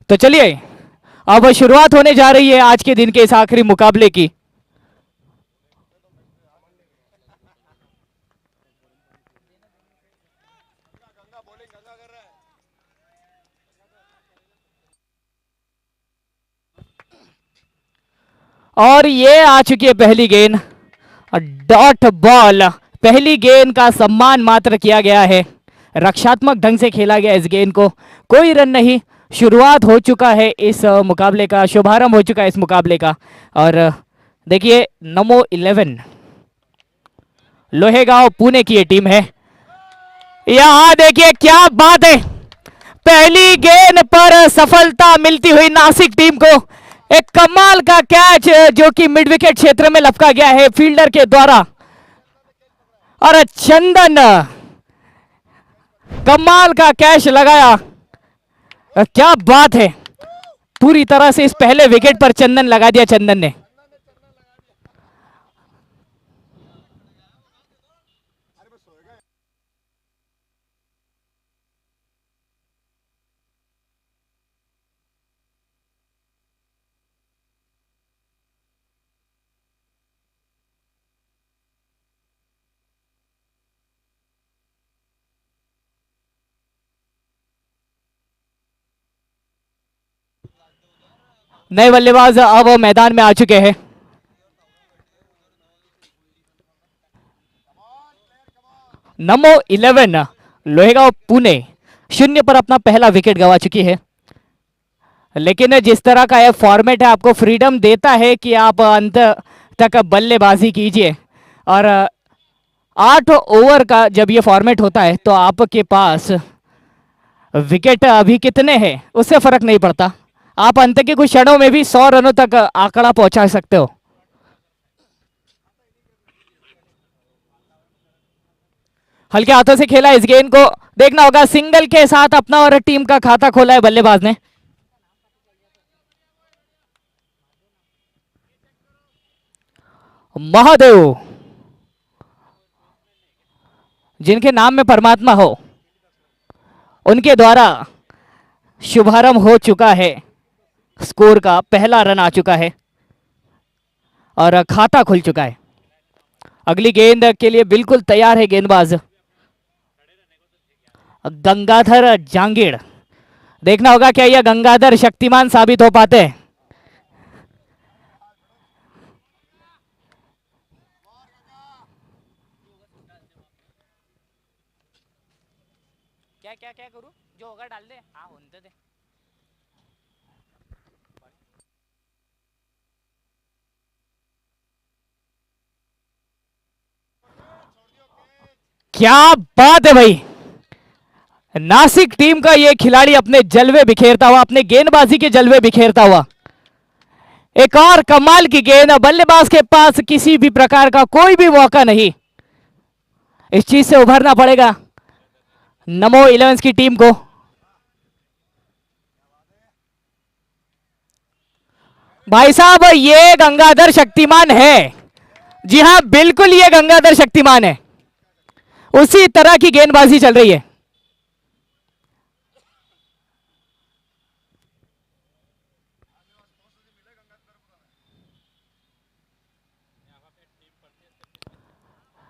तो चलिए अब शुरुआत होने जा रही है आज के दिन के इस आखिरी मुकाबले की। और ये आ चुकी है पहली गेंद, डॉट बॉल। पहली गेंद का सम्मान मात्र किया गया है, रक्षात्मक ढंग से खेला गया इस गेंद को, कोई रन नहीं। शुरुआत हो चुका है इस मुकाबले का, शुभारंभ हो चुका है इस मुकाबले का। और देखिए नमो 11 लोहेगांव पुणे की ये टीम है। यहां देखिए क्या बात है, पहली गेंद पर सफलता मिलती हुई नासिक टीम को। एक कमाल का कैच जो कि मिड विकेट क्षेत्र में लपका गया है फील्डर के द्वारा। और चंदन कमाल का कैच लगाया, क्या बात है, पूरी तरह से इस पहले विकेट पर चंदन लगा दिया चंदन ने। नए बल्लेबाज अब मैदान में आ चुके हैं। नमो 11 लोहेगांव पुणे 0 पर अपना पहला विकेट गंवा चुकी है। लेकिन जिस तरह का यह फॉर्मेट है आपको फ्रीडम देता है कि आप अंत तक बल्लेबाजी कीजिए। और 8 ओवर का जब ये फॉर्मेट होता है तो आपके पास विकेट अभी कितने हैं उससे फर्क नहीं पड़ता, आप अंत के कुछ क्षणों में भी 100 रनों तक आंकड़ा पहुंचा सकते हो। हल्के हाथों से खेला इस गेंद को, देखना होगा सिंगल के साथ अपना और टीम का खाता खोला है बल्लेबाज ने। महादेव जिनके नाम में परमात्मा हो उनके द्वारा शुभारंभ हो चुका है, स्कोर का पहला रन आ चुका है और खाता खुल चुका है। अगली गेंद के लिए बिल्कुल तैयार है गेंदबाज गंगाधर जांगीड़। देखना होगा क्या यह गंगाधर शक्तिमान साबित हो पाते हैं। क्या क्या क्या करूं, जो होगा डाल दे, हाँ होने दे। क्या बात है भाई, नासिक टीम का ये खिलाड़ी अपने जलवे बिखेरता हुआ, अपने गेंदबाजी के जलवे बिखेरता हुआ। एक और कमाल की गेंद, बल्लेबाज के पास किसी भी प्रकार का कोई भी मौका नहीं, इस चीज से उभरना पड़ेगा नमो 11 की टीम को। भाई साहब ये गंगाधर शक्तिमान है, जी हां बिल्कुल ये गंगाधर शक्तिमान है, उसी तरह की गेंदबाजी चल रही है।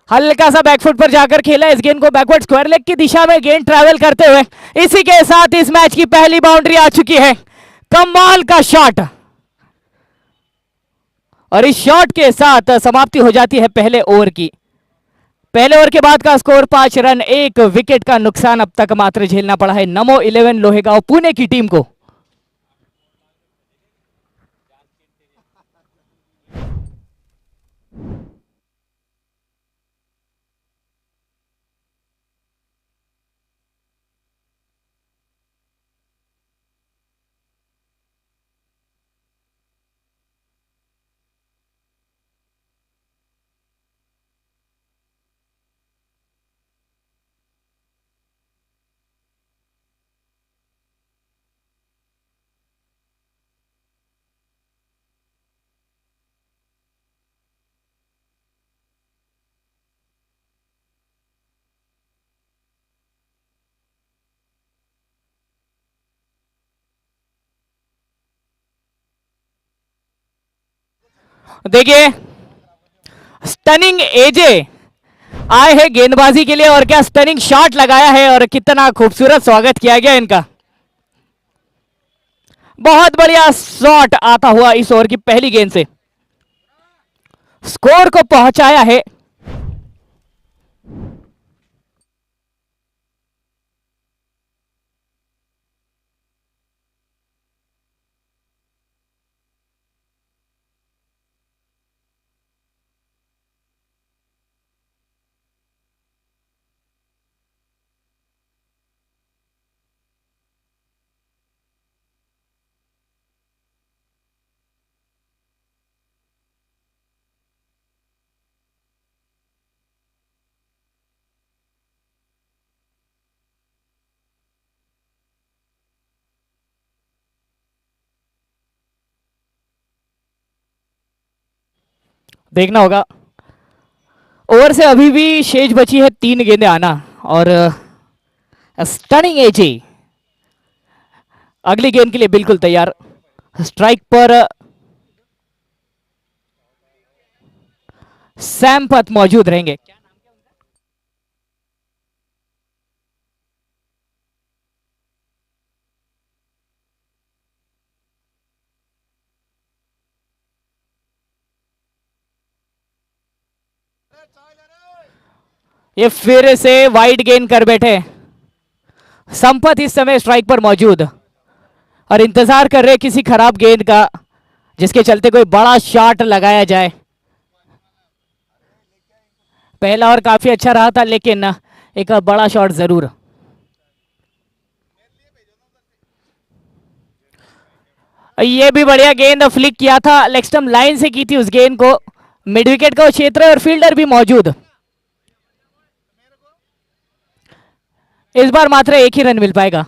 हल्का सा बैकफुट पर जाकर खेला इस गेंद को, बैकवर्ड स्क्वायर लेग की दिशा में गेंद ट्रैवल करते हुए। इसी के साथ इस मैच की पहली बाउंड्री आ चुकी है, कमाल का शॉट। और इस शॉट के साथ समाप्ति हो जाती है पहले ओवर की। पहले ओवर के बाद का स्कोर 5 रन, 1 विकेट का नुकसान अब तक मात्र झेलना पड़ा है नमो 11 लोहेगांव पुणे की टीम को। देखिए स्टनिंग एजे आए हैं गेंदबाजी के लिए और क्या स्टनिंग शॉट लगाया है और कितना खूबसूरत स्वागत किया गया इनका। बहुत बढ़िया शॉट आता हुआ इस ओवर की पहली गेंद से स्कोर को पहुंचाया है। देखना होगा ओवर से अभी भी शेष बची है 3 गेंदें आना और स्टनिंग एजे अगली गेंद के लिए बिल्कुल तैयार। स्ट्राइक पर सैम पथ मौजूद रहेंगे। ये फिर से वाइड गेंद कर बैठे संपत इस समय स्ट्राइक पर मौजूद और इंतजार कर रहे किसी खराब गेंद का जिसके चलते कोई बड़ा शॉट लगाया जाए। पहला और काफी अच्छा रहा था लेकिन एक बड़ा शॉट जरूर। ये भी बढ़िया गेंद फ्लिक किया था लेग स्टंप लाइन से की थी उस गेंद को। मिड विकेट का क्षेत्र है और फील्डर भी मौजूद। इस बार मात्र एक ही रन मिल पाएगा।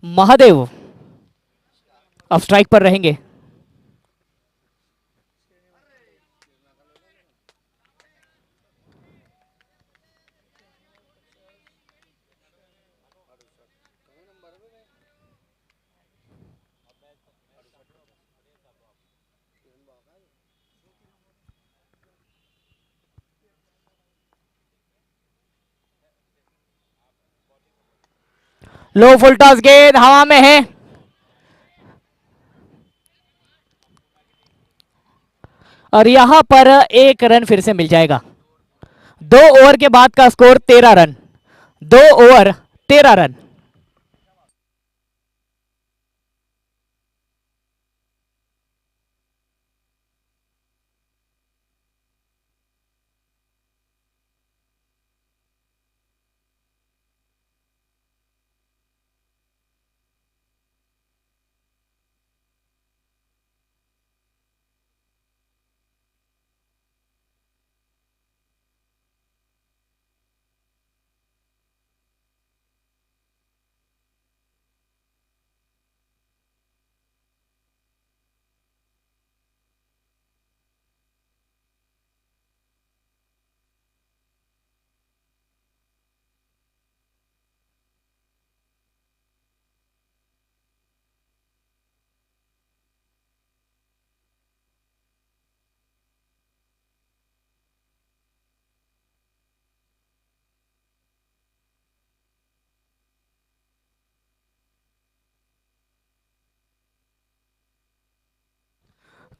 महादेव अब स्ट्राइक पर रहेंगे। लो फुल टॉस गेंद हवा में है और यहां पर एक रन फिर से मिल जाएगा। 2 ओवर के बाद का स्कोर 13 रन। 2 over 13 run.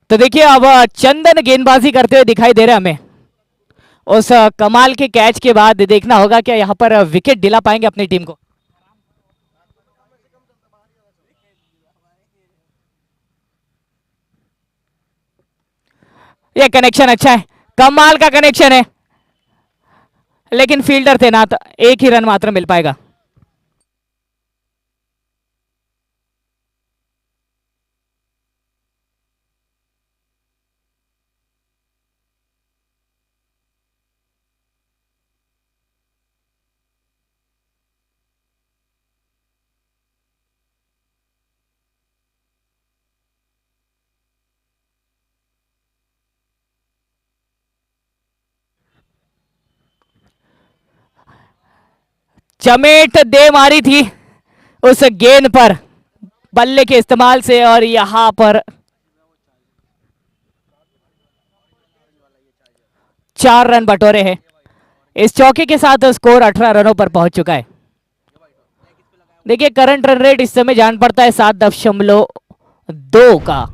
तो देखिए अब चंदन गेंदबाजी करते हुए दिखाई दे रहे हैं हमें। उस कमाल के कैच के बाद देखना होगा कि यहां पर विकेट दिला पाएंगे अपनी टीम को। ये कनेक्शन अच्छा है। कमाल का कनेक्शन है लेकिन फील्डर थे ना तो एक ही रन मात्र मिल पाएगा। चमेट दे मारी थी उस गेंद पर बल्ले के इस्तेमाल से, और यहां पर 4 रन बटोरे हैं। इस चौके के साथ स्कोर 18 रनों पर पहुंच चुका है। देखिए करंट रन रेट इस समय जान पड़ता है 7.2 का।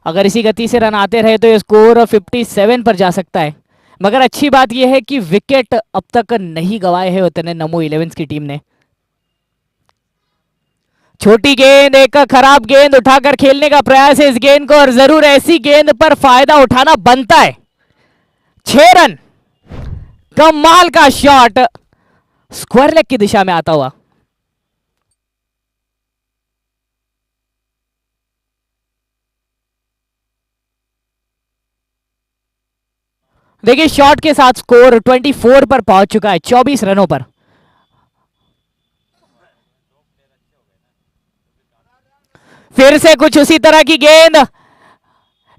अगर इसी गति से रन आते रहे तो ये स्कोर 57 पर जा सकता है। मगर अच्छी बात यह है कि विकेट अब तक नहीं गवाए हैं उतने नमो 11 की टीम ने। छोटी गेंद, एक खराब गेंद उठाकर खेलने का प्रयास है इस गेंद को, और जरूर ऐसी गेंद पर फायदा उठाना बनता है। 6 रन, कमाल का शॉट स्क्वायर लेग की दिशा में आता हुआ। देखिए शॉट के साथ स्कोर 24 पर पहुंच चुका है, 24 रनों पर। फिर से कुछ उसी तरह की गेंद,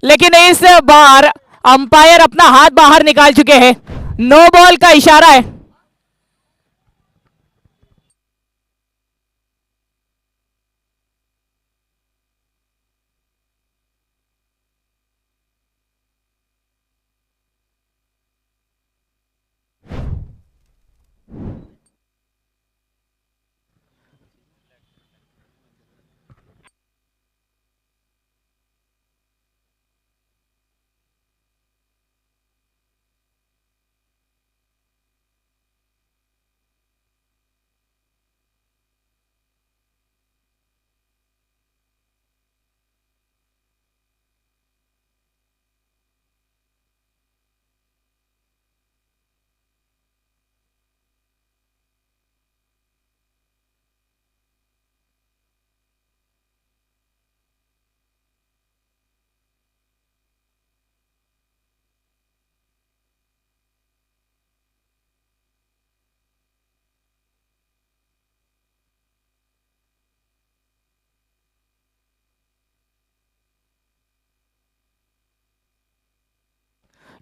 लेकिन इस बार अंपायर अपना हाथ बाहर निकाल चुके हैं। नो बॉल का इशारा है।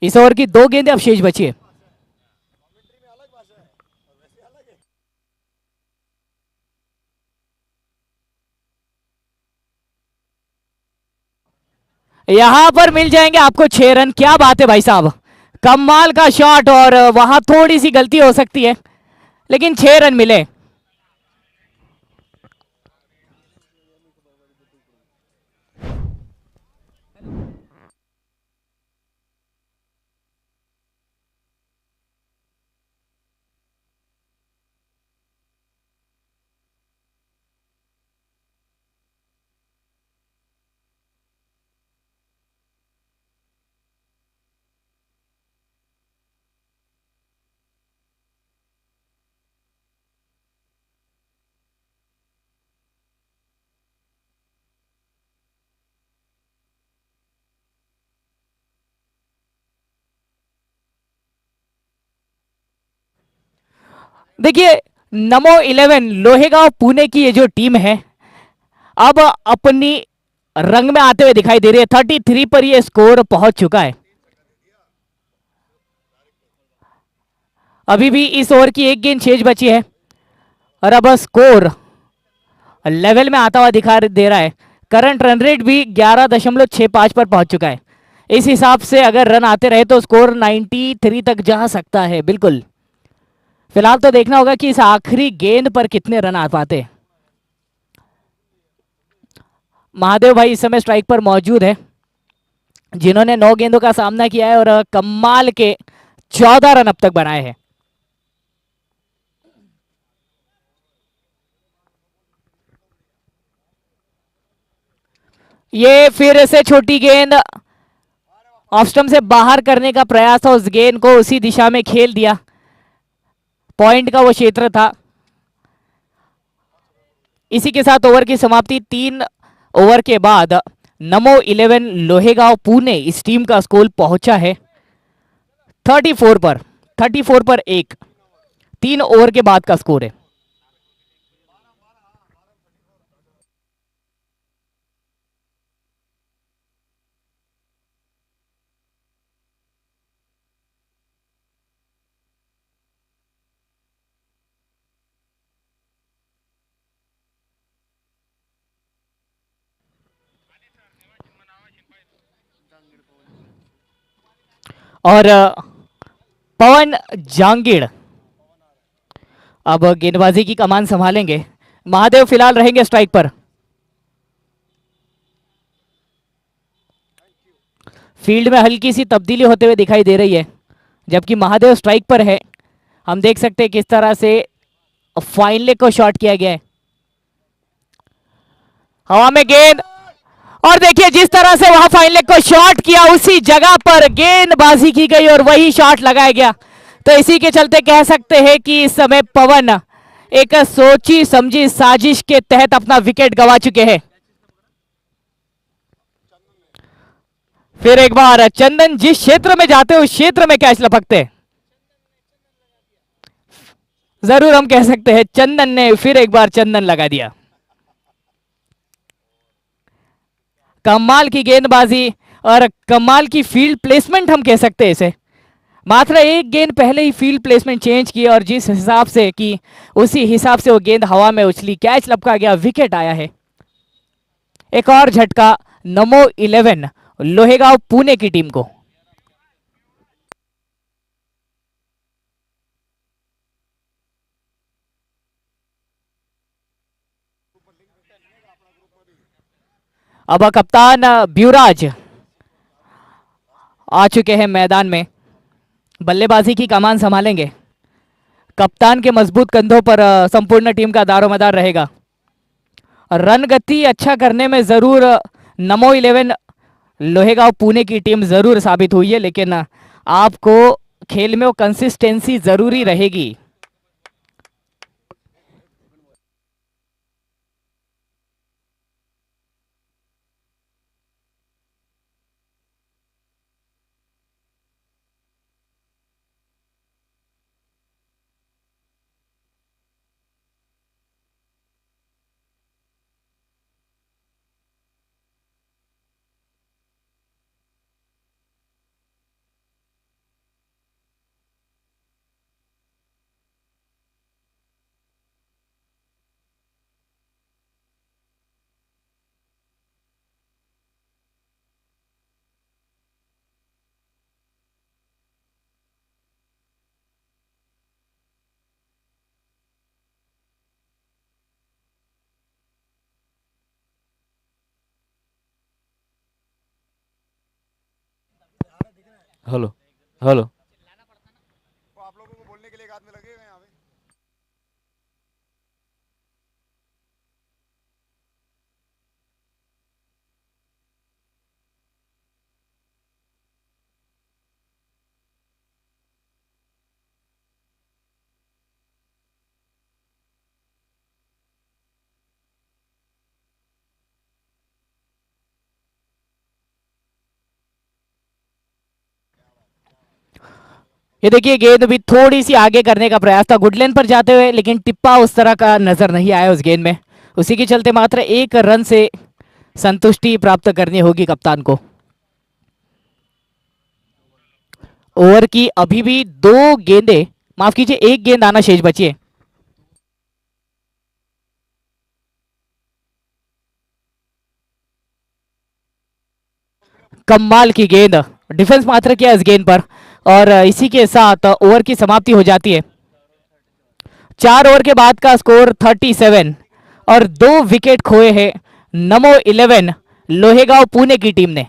इस ओवर की 2 गेंदें अब शेष बची है। यहां पर मिल जाएंगे आपको 6 रन। क्या बात है भाई साहब, कमाल का शॉट, और वहां थोड़ी सी गलती हो सकती है लेकिन 6 रन मिले। देखिए नमो 11 लोहेगांव पुणे की ये जो टीम है अब अपनी रंग में आते हुए दिखाई दे रही है। 33 पर ये स्कोर पहुंच चुका है। अभी भी इस ओवर की 1 गेंद शेष बची है, और अब स्कोर लेवल में आता हुआ दिखा दे रहा है। करंट रन रेट भी 11.65 पर पहुंच चुका है। इस हिसाब से अगर रन आते रहे तो स्कोर 93 तक जा सकता है। बिल्कुल फिलहाल तो देखना होगा कि इस आखिरी गेंद पर कितने रन आ पाते हैं। महादेव भाई इस समय स्ट्राइक पर मौजूद है, जिन्होंने 9 गेंदों का सामना किया है और कमाल के 14 रन अब तक बनाए हैं। ये फिर से छोटी गेंद ऑफ स्टंप से बाहर करने का प्रयास था, उस गेंद को उसी दिशा में खेल दिया। पॉइंट का वो क्षेत्र था। इसी के साथ ओवर की समाप्ति। 3 ओवर के बाद नमो 11 लोहेगांव पुणे इस टीम का स्कोर पहुंचा है 34 पर। 34 पर 1, 3 ओवर के बाद का स्कोर है। और पवन जांगिड़ अब गेंदबाजी की कमान संभालेंगे। महादेव फिलहाल रहेंगे स्ट्राइक पर। फील्ड में हल्की सी तब्दीली होते हुए दिखाई दे रही है, जबकि महादेव स्ट्राइक पर है। हम देख सकते हैं किस तरह से फाइन लेग को शॉट किया गया है। हवा में गेंद, और देखिए जिस तरह से वहां फाइन लेग को शॉट किया, उसी जगह पर गेंदबाजी की गई और वही शॉट लगाया गया। तो इसी के चलते कह सकते हैं कि इस समय पवन एक सोची समझी साजिश के तहत अपना विकेट गंवा चुके हैं। फिर एक बार चंदन जिस क्षेत्र में जाते उस क्षेत्र में कैच लपकते, जरूर हम कह सकते हैं चंदन ने फिर एक बार चंदन लगा दिया। कमाल की गेंदबाजी और कमाल की फील्ड प्लेसमेंट हम कह सकते हैं इसे। मात्र एक गेंद पहले ही फील्ड प्लेसमेंट चेंज की और जिस हिसाब से की उसी हिसाब से वो गेंद हवा में उछली, कैच लपका गया, विकेट आया है। एक और झटका नमो 11 लोहेगांव पुणे की टीम को। अब कप्तान ब्यूराज आ चुके हैं मैदान में, बल्लेबाजी की कमान संभालेंगे। कप्तान के मजबूत कंधों पर संपूर्ण टीम का दारोमदार रहेगा। रन गति अच्छा करने में जरूर नमो 11 लोहेगांव पुणे की टीम जरूर साबित हुई है, लेकिन आपको खेल में वो कंसिस्टेंसी जरूरी रहेगी। Hello hello. ये देखिए गेंद भी थोड़ी सी आगे करने का प्रयास था गुडलेन पर जाते हुए, लेकिन टिप्पा उस तरह का नजर नहीं आया उस गेंद में। उसी के चलते मात्र एक रन से संतुष्टि प्राप्त करनी होगी कप्तान को। ओवर की अभी भी दो गेंदें, माफ कीजिए एक गेंद आना शेष बची है। कमाल की गेंद, डिफेंस मात्र किया इस गेंद पर, और इसी के साथ ओवर की समाप्ति हो जाती है। 4 ओवर के बाद का स्कोर 37 और 2 विकेट खोए हैं नमो 11 लोहेगांव पुणे की टीम ने।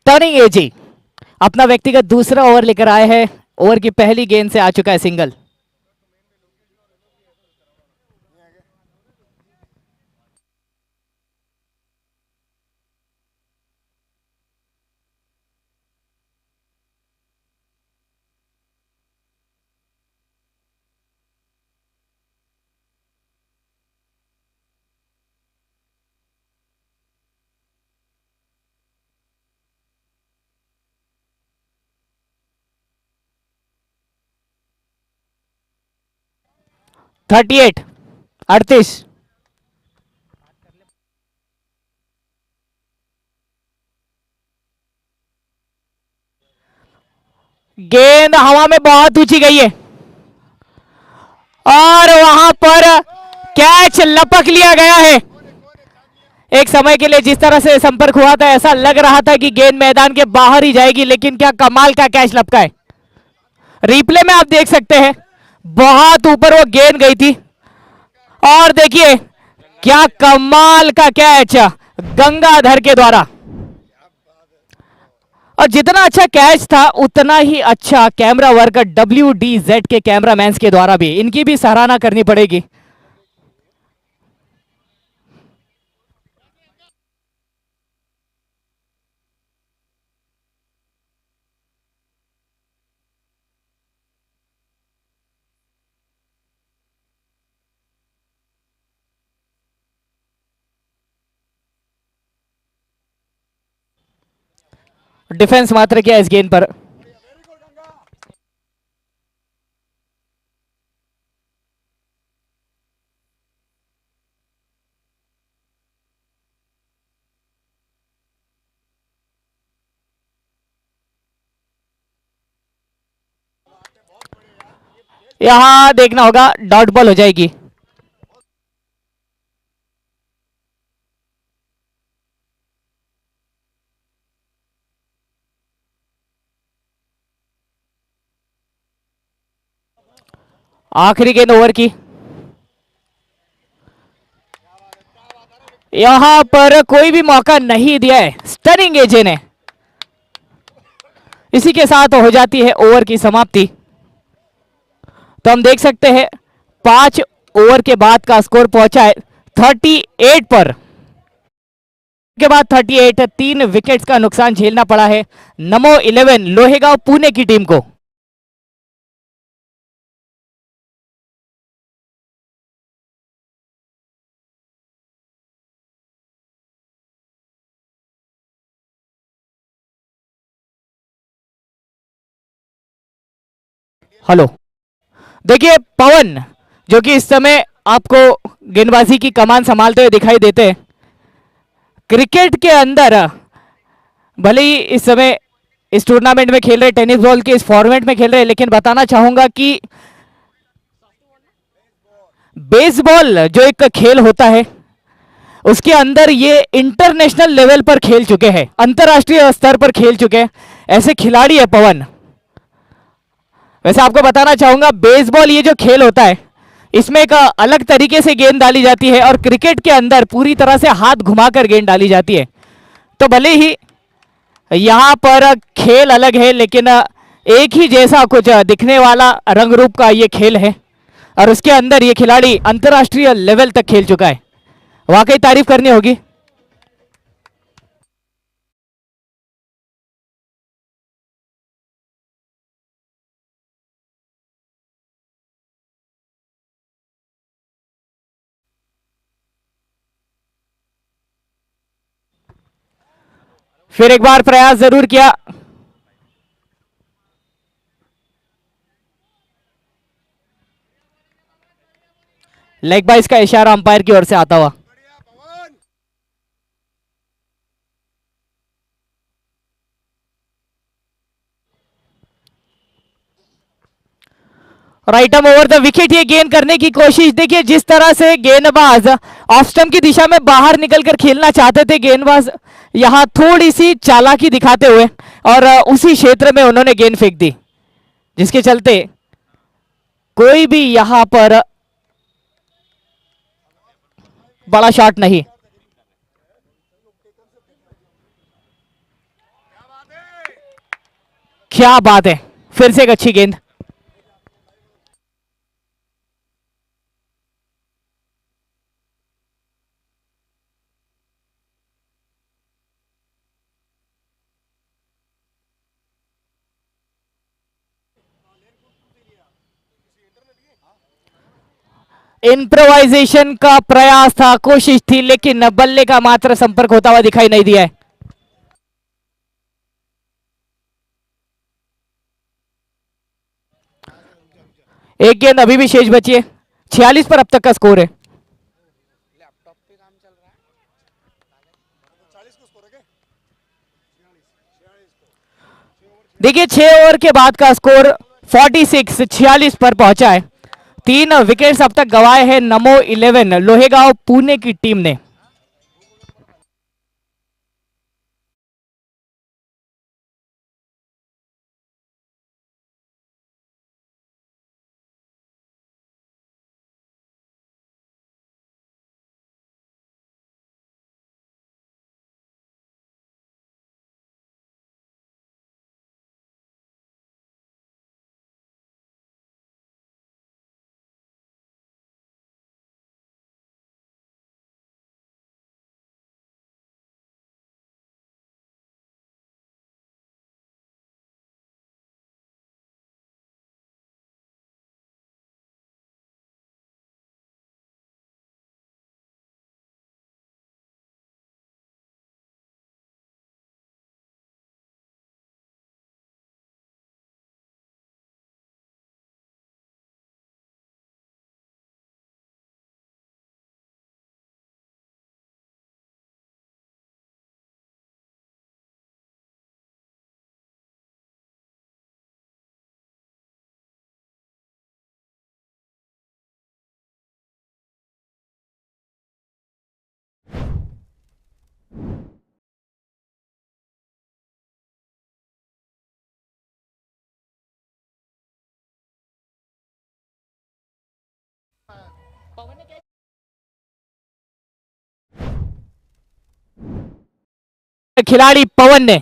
स्टनिंग एजी अपना व्यक्तिगत दूसरा ओवर लेकर आए हैं। ओवर की पहली गेंद से आ चुका है सिंगल। 38, 38। गेंद हवा में बहुत ऊंची गई है और वहां पर कैच लपक लिया गया है। एक समय के लिए जिस तरह से संपर्क हुआ था ऐसा लग रहा था कि गेंद मैदान के बाहर ही जाएगी, लेकिन क्या कमाल का कैच लपका है। रिप्ले में आप देख सकते हैं बहुत ऊपर वो गेंद गई थी और देखिए क्या कमाल का कैच गंगाधर के द्वारा। और जितना अच्छा कैच था उतना ही अच्छा कैमरा वर्क WDZ के कैमरामैन के द्वारा भी, इनकी भी सराहना करनी पड़ेगी। डिफेंस मात्र किया इस गेंद पर। यहां देखना होगा, डॉट बॉल हो जाएगी। आखिरी गेंद ओवर की। यहां पर कोई भी मौका नहीं दिया है स्टनिंग एजे ने। इसी के साथ हो जाती है ओवर की समाप्ति। तो हम देख सकते हैं 5 ओवर के बाद का स्कोर पहुंचा है 38 पर। के बाद 38, 3 विकेट्स का नुकसान झेलना पड़ा है नमो 11 लोहेगांव पुणे की टीम को। हेलो, देखिए पवन जो कि इस समय आपको गेंदबाजी की कमान संभालते हुए दिखाई देते हैं। क्रिकेट के अंदर भले ही इस समय इस टूर्नामेंट में खेल रहे, टेनिस बॉल के इस फॉर्मेट में खेल रहे, लेकिन बताना चाहूंगा कि बेसबॉल जो एक खेल होता है उसके अंदर ये इंटरनेशनल लेवल पर खेल चुके हैं, अंतरराष्ट्रीय स्तर पर खेल चुके हैं ऐसे खिलाड़ी है पवन। वैसे आपको बताना चाहूंगा बेसबॉल ये जो खेल होता है इसमें एक अलग तरीके से गेंद डाली जाती है और क्रिकेट के अंदर पूरी तरह से हाथ घुमाकर गेंद डाली जाती है। तो भले ही यहां पर खेल अलग है लेकिन एक ही जैसा कुछ दिखने वाला रंग रूप का ये खेल है और उसके अंदर ये खिलाड़ी अंतरराष्ट्रीय लेवल तक खेल चुका है। वाकई तारीफ करनी होगी। फिर एक बार प्रयास जरूर किया। लेग बाइस का इशारा अंपायर की ओर से आता हुआ। राइटम ओवर द विकेट ये गेंद करने की कोशिश। देखिए जिस तरह से गेंदबाज ऑफ स्टंप की दिशा में बाहर निकलकर खेलना चाहते थे, गेंदबाज यहां थोड़ी सी चालाकी दिखाते हुए और उसी क्षेत्र में उन्होंने गेंद फेंक दी, जिसके चलते कोई भी यहां पर बड़ा शॉट नहीं। क्या बात है, फिर से एक अच्छी गेंद। इम्प्रोवाइजेशन का प्रयास था, कोशिश थी, लेकिन बल्ले का मात्र संपर्क होता हुआ दिखाई नहीं दिया है। एक गेंद अभी भी शेष बची है, 46 पर अब तक का स्कोर है। देखिए 6 ओवर के बाद का स्कोर 46 पर पहुंचा है। 3 विकेट्स अब तक गंवाए हैं नमो 11 लोहेगांव पुणे की टीम ने। खिलाड़ी पवन ने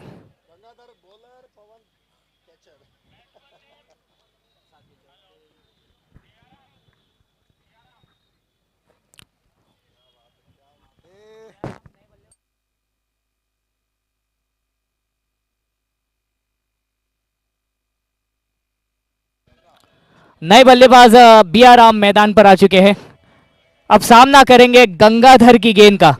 नए बल्लेबाज बी आर राम मैदान पर आ चुके हैं। अब सामना करेंगे गंगाधर की गेंद का।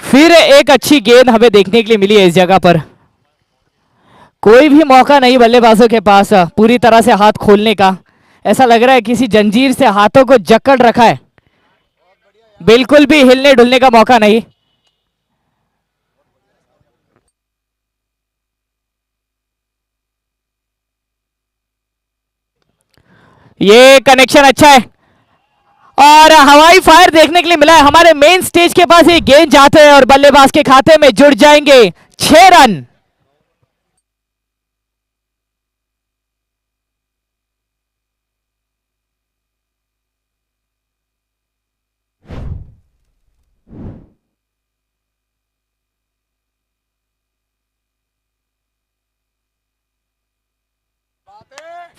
फिर एक अच्छी गेंद हमें देखने के लिए मिली है इस जगह पर। कोई भी मौका नहीं बल्लेबाजों के पास पूरी तरह से हाथ खोलने का। ऐसा लग रहा है किसी जंजीर से हाथों को जकड़ रखा है, बिल्कुल भी हिलने डुलने का मौका नहीं। ये कनेक्शन अच्छा है और हवाई फायर देखने के लिए मिला है। हमारे मेन स्टेज के पास ये गेंद जाते हैं और बल्लेबाज के खाते में जुड़ जाएंगे 6 रन।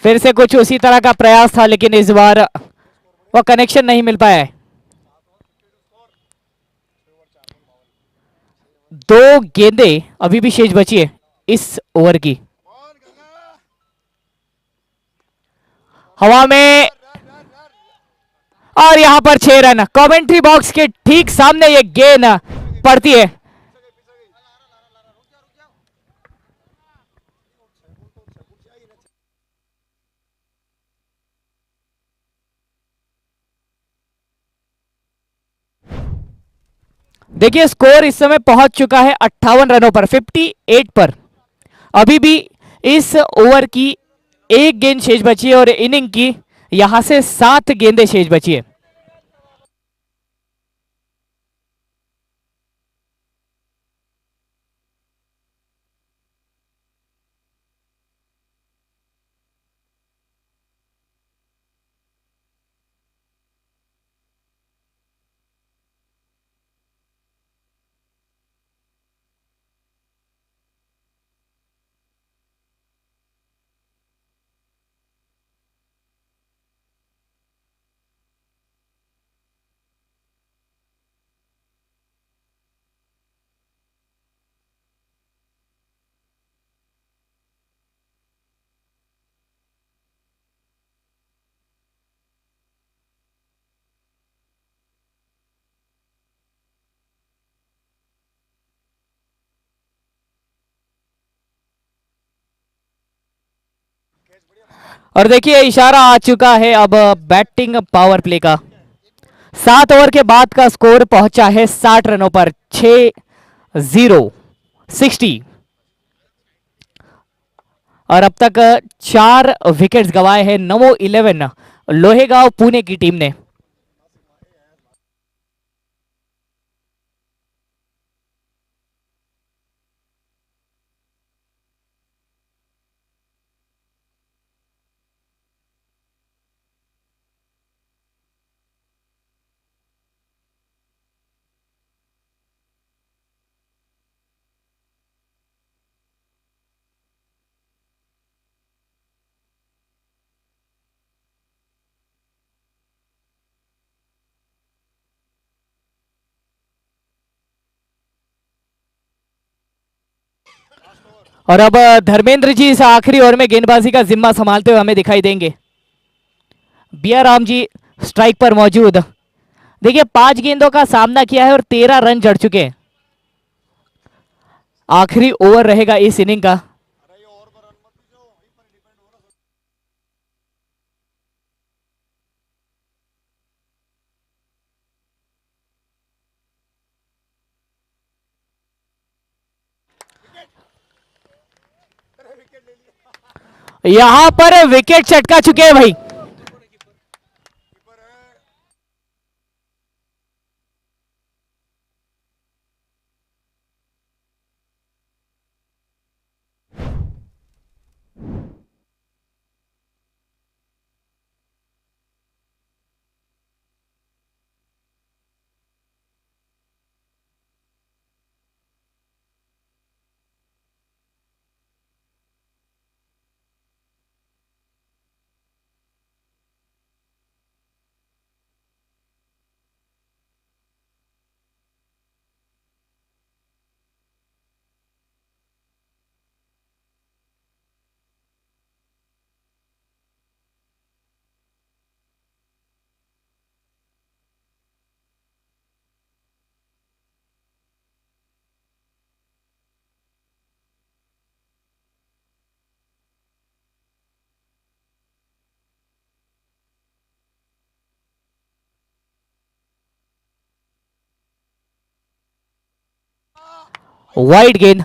फिर से कुछ उसी तरह का प्रयास था लेकिन इस बार वो कनेक्शन नहीं मिल पाया है। 2 गेंदें अभी भी शेष बची है इस ओवर की। हवा में और यहां पर 6 रन। कमेंट्री बॉक्स के ठीक सामने ये गेंद पड़ती है। देखिए स्कोर इस समय पहुंच चुका है 58 रनों पर, 58 पर। अभी भी इस ओवर की 1 गेंद शेष बची है और इनिंग की यहां से 7 गेंदें शेष बची है। और देखिए इशारा आ चुका है अब बैटिंग पावर प्ले का। 7 ओवर के बाद का स्कोर पहुंचा है 60 रनों पर। 6-0 60। और अब तक 4 विकेट्स गंवाए हैं नमो 11 लोहेगांव पुणे की टीम ने। और अब धर्मेंद्र जी इस आखिरी ओवर में गेंदबाजी का जिम्मा संभालते हुए हमें दिखाई देंगे। बिया राम जी स्ट्राइक पर मौजूद। देखिए 5 गेंदों का सामना किया है और 13 रन जड़ चुके हैं। आखिरी ओवर रहेगा इस इनिंग का। यहां पर विकेट चटका चुके हैं भाई। वाइड गेंद।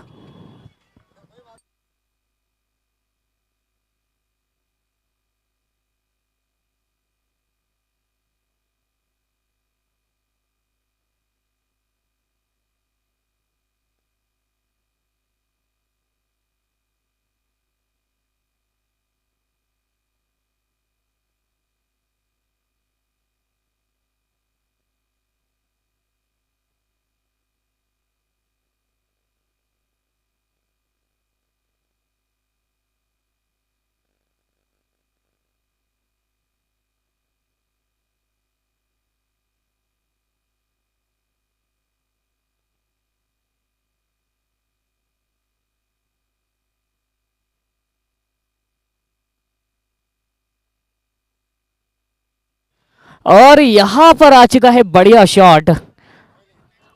और यहां पर आ चुका है बढ़िया शॉट।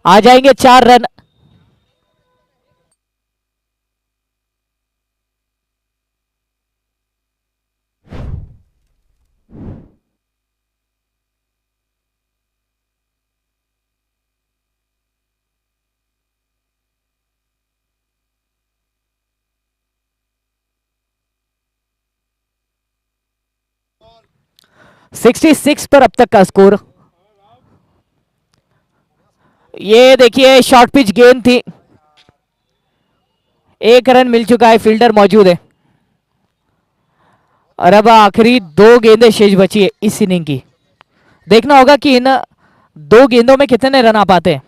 आ जाएंगे 4 रन। सिक्सटी सिक्स पर अब तक का स्कोर। ये देखिए शॉर्ट पिच गेंद थी। 1 रन मिल चुका है, फील्डर मौजूद है। और अब आखिरी 2 गेंदें शेष बची है इस इनिंग की। देखना होगा कि इन 2 गेंदों में कितने रन आ पाते हैं।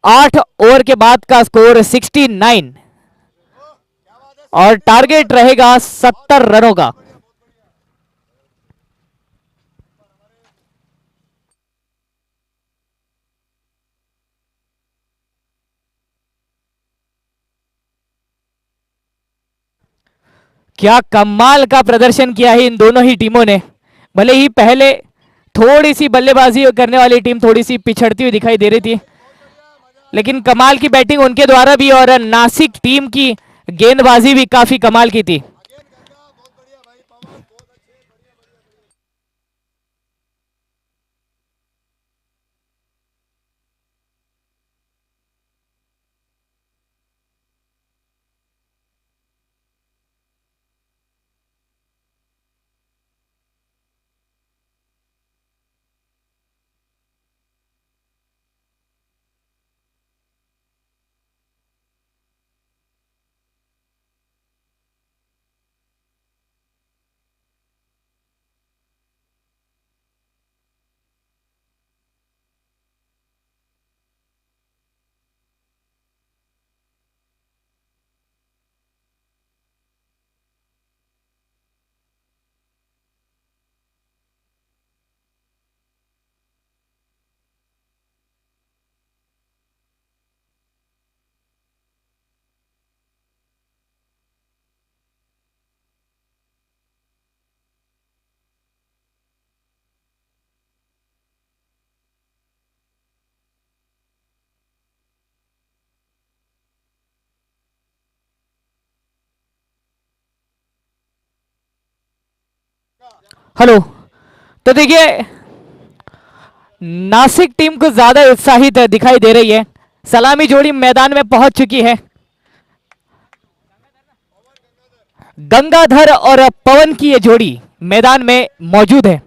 8 ओवर के बाद का स्कोर 69 और टारगेट रहेगा 70 रनों का। क्या कमाल का प्रदर्शन किया है इन दोनों ही टीमों ने। भले ही पहले थोड़ी सी बल्लेबाजी करने वाली टीम थोड़ी सी पिछड़ती हुई दिखाई दे रही थी, लेकिन कमाल की बैटिंग उनके द्वारा भी और नासिक टीम की गेंदबाजी भी काफी कमाल की थी। हेलो। तो देखिए, नासिक टीम को ज्यादा उत्साहित दिखाई दे रही है। सलामी जोड़ी मैदान में पहुंच चुकी है। गंगाधर और पवन की ये जोड़ी मैदान में मौजूद है।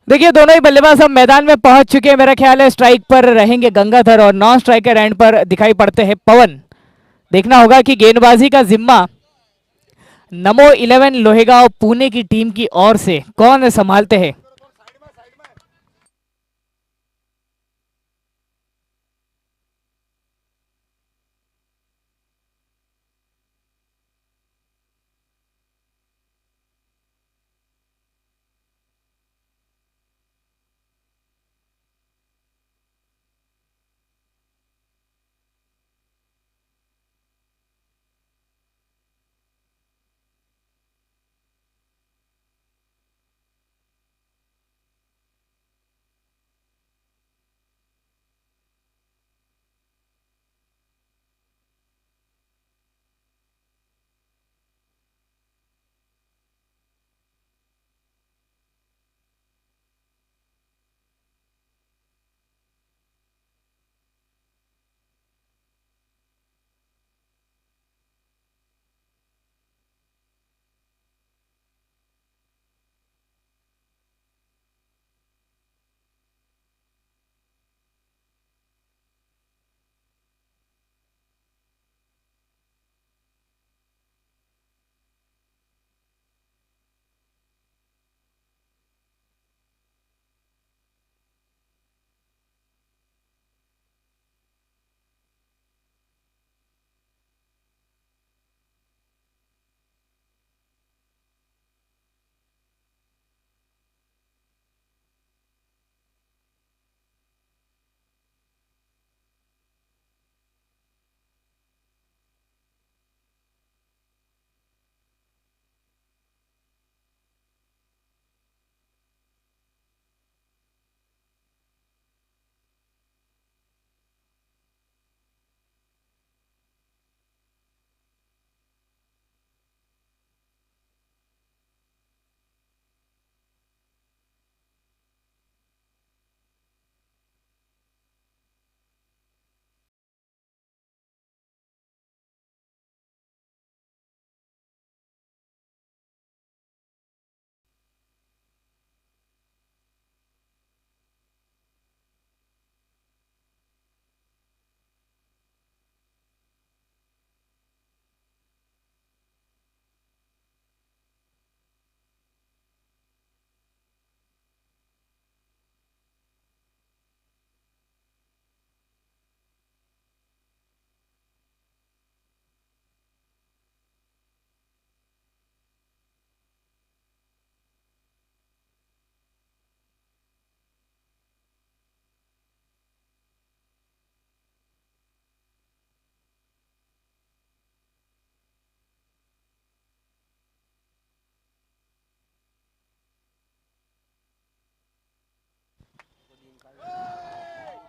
देखिए, दोनों ही बल्लेबाज अब मैदान में पहुंच चुके हैं। मेरा ख्याल है स्ट्राइक पर रहेंगे गंगाधर और नॉन स्ट्राइकर एंड पर दिखाई पड़ते हैं पवन। देखना होगा कि गेंदबाजी का जिम्मा नमो 11 लोहेगांव पुणे की टीम की ओर से कौन संभालते हैं।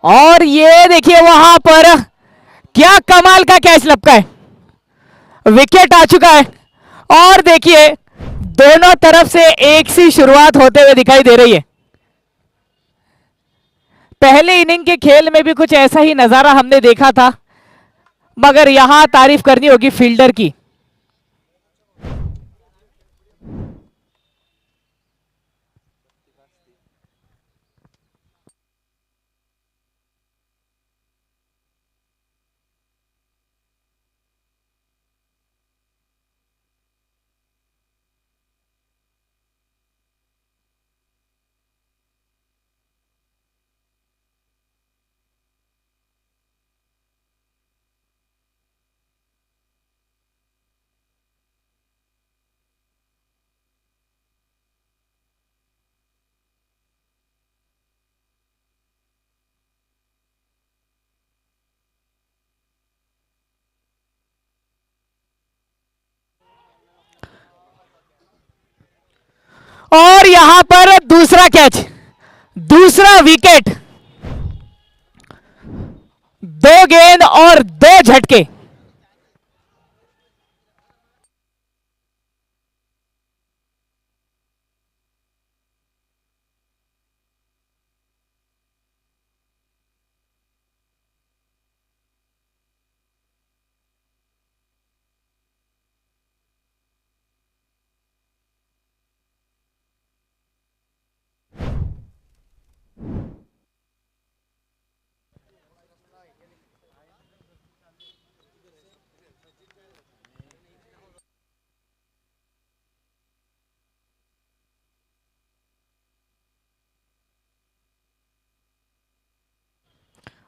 और ये देखिए वहां पर क्या कमाल का कैच लपका है, विकेट आ चुका है। और देखिए दोनों तरफ से एक सी शुरुआत होते हुए दिखाई दे रही है। पहले इनिंग के खेल में भी कुछ ऐसा ही नजारा हमने देखा था, मगर यहां तारीफ करनी होगी फील्डर की। और यहां पर दूसरा कैच, दूसरा विकेट, दो गेंद और दो झटके।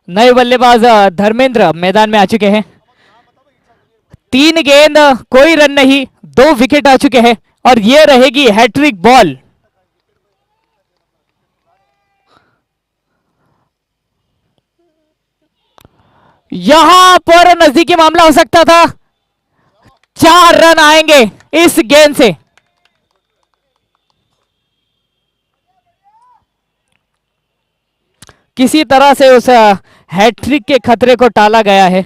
नए बल्लेबाज धर्मेंद्र मैदान में आ चुके हैं। तीन गेंद, कोई रन नहीं, दो विकेट आ चुके हैं और यह रहेगी हैट्रिक बॉल। यहां पर नजदीकी मामला हो सकता था, 4 रन आएंगे इस गेंद से। किसी तरह से उस हैट्रिक के खतरे को टाला गया है।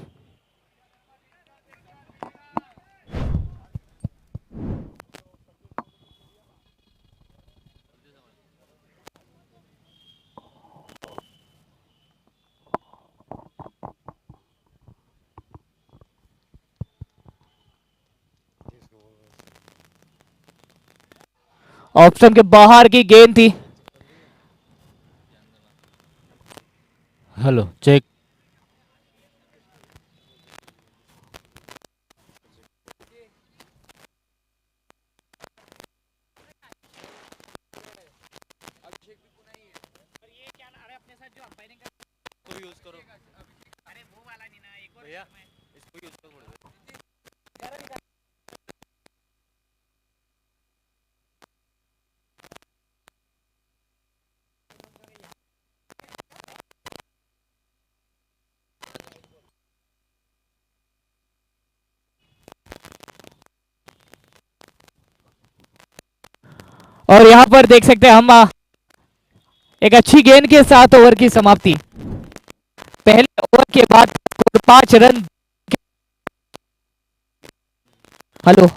ऑप्शन के बाहर की गेंद थी। Hello check. और यहां पर देख सकते हैं हम एक अच्छी गेंद के साथ ओवर की समाप्ति। पहले ओवर के बाद 5 रन। हेलो,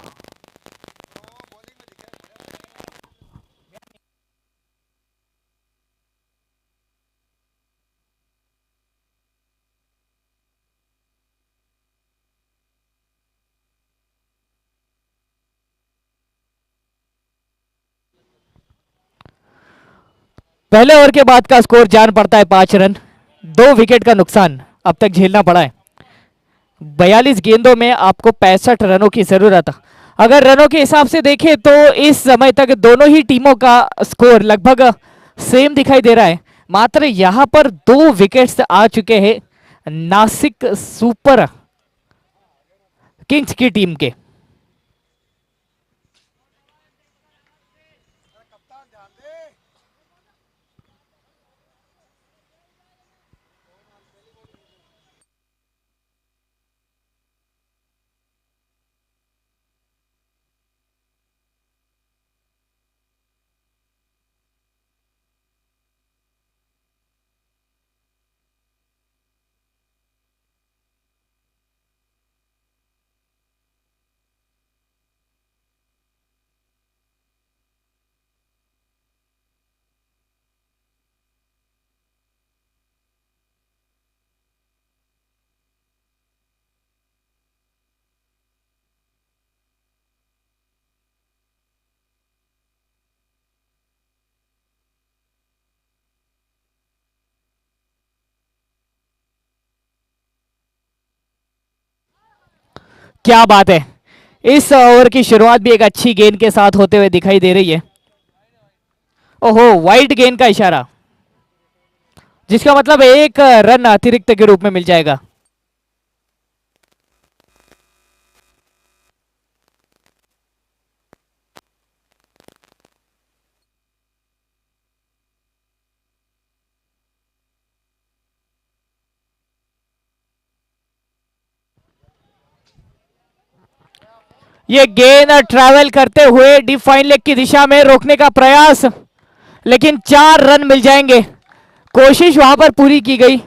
पहले ओवर के बाद का स्कोर जान पड़ता है 5 रन। 2 विकेट का नुकसान अब तक झेलना पड़ा है। 42 गेंदों में आपको 65 रनों की जरूरत। अगर रनों के हिसाब से देखें तो इस समय तक दोनों ही टीमों का स्कोर लगभग सेम दिखाई दे रहा है। मात्र यहां पर 2 विकेट्स आ चुके हैं नासिक सुपर किंग्स की टीम के। क्या बात है, इस ओवर की शुरुआत भी एक अच्छी गेंद के साथ होते हुए दिखाई दे रही है। ओहो, वाइड गेंद का इशारा, जिसका मतलब एक रन अतिरिक्त के रूप में मिल जाएगा। ये गेंद ट्रैवल करते हुए डीप फाइन लेग की दिशा में रोकने का प्रयास, लेकिन 4 रन मिल जाएंगे। कोशिश वहां पर पूरी की गई।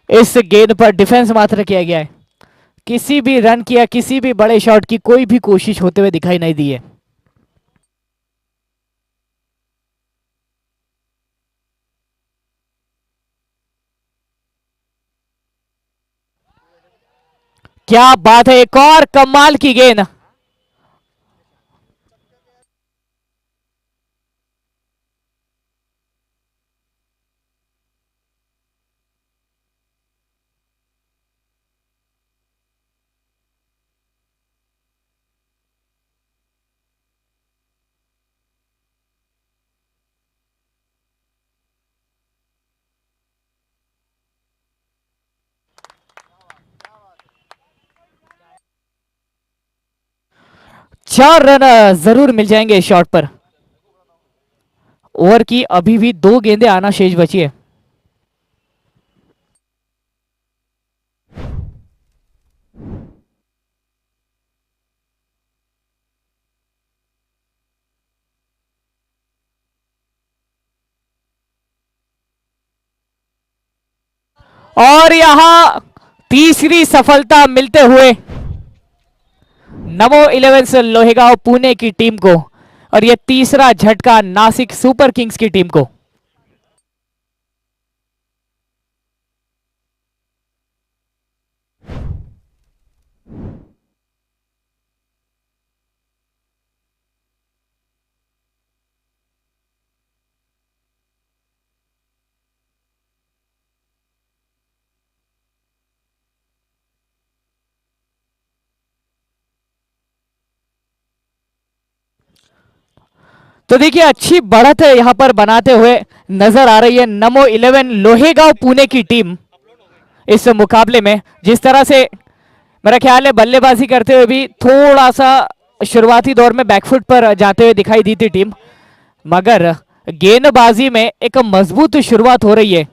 इस गेंद पर डिफेंस मात्र किया गया है। किसी भी रन की या किसी भी बड़े शॉट की कोई भी कोशिश होते हुए दिखाई नहीं दी है। क्या बात है, एक और कमाल की गेंद। चार रन जरूर मिल जाएंगे इस शॉट पर। ओवर की अभी भी 2 गेंदें आना शेष बची है। और यहां तीसरी सफलता मिलते हुए नमो 11 लोहेगांव पुणे की टीम को, और यह तीसरा झटका नासिक सुपर किंग्स की टीम को। तो देखिए, अच्छी बढ़त है यहां पर बनाते हुए नजर आ रही है नमो 11 लोहेगांव पुणे की टीम इस मुकाबले में। जिस तरह से मेरा ख्याल है बल्लेबाजी करते हुए भी थोड़ा सा शुरुआती दौर में बैकफुट पर जाते हुए दिखाई दी थी टीम, मगर गेंदबाजी में एक मजबूत शुरुआत हो रही है।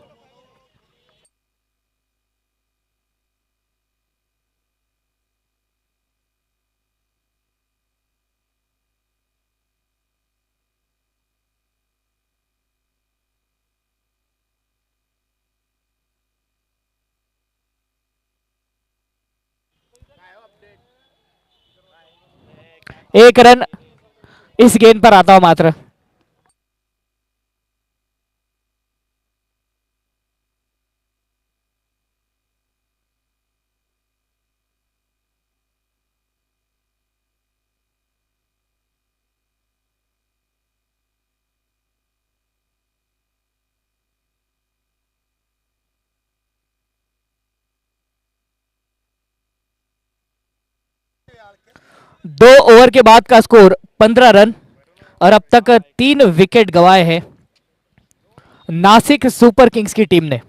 एक रन इस गेंद पर आता हो मात्र। दो ओवर के बाद का स्कोर 15 रन, और अब तक 3 विकेट गंवाए हैं नासिक सुपर किंग्स की टीम ने।